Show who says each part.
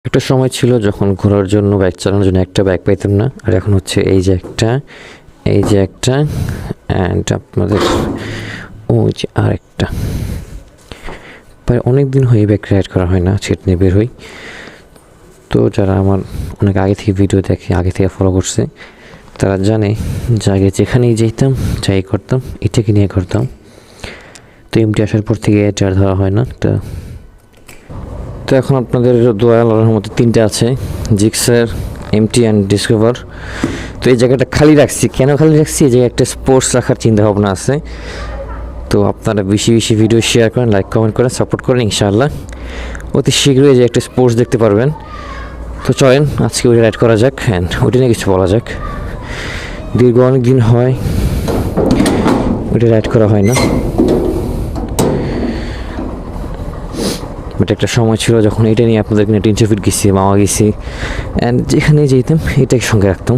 Speaker 1: একটা সময় ছিল যখন ঘোরার জন্য বাইক চালানোর জন্য একটা বাইক পাইতাম না, আর এখন হচ্ছে এই যে একটা, এই যে একটা, অ্যান্ড আপনাদের ওই যে আরেকটা। প্রায় অনেক দিন হয়ে বাইক রাইড করা হয় না, সেট নিয়ে বের হই। তো যারা আমার অনেক আগে থেকে ভিডিও দেখে, আগে থেকে ফলো করছে, তারা জানে যে আগে যেখানেই যেতাম যাই করতাম এটাকে নিয়ে করতাম। তো এমটি আসার পর থেকে এটা আর ধরা হয় না। তো এখন আপনাদের দোয়া আল্লাহর মধ্যে তিনটে আছে, জিক্সার, এমটি অ্যান্ড ডিসকভার। তো এই জায়গাটা খালি রাখছি, কেন খালি রাখছি, এই জায়গায় একটা স্পোর্টস রাখার চিন্তা ভাবনা আছে। তো আপনারা বেশি বেশি ভিডিও শেয়ার করেন, লাইক কমেন্ট করেন, সাপোর্ট করেন, ইনশাআল্লাহ অতি শীঘ্রই যে একটা স্পোর্টস দেখতে পারবেন। তো চলেন আজকে ওইটা রাইড করা যাক, অ্যান্ড ওইটা নিয়ে কিছু বলা যাক। দীর্ঘ অনেক দিন হয় ওইটা রাইড করা হয় না, বাট একটা সময় ছিল যখন এটা নিয়ে আপনাদেরকে নিয়ে 300 ফিট গেছি, মামা গেছি, অ্যান্ড যেখানে যেতাম এটাকে সঙ্গে রাখতাম।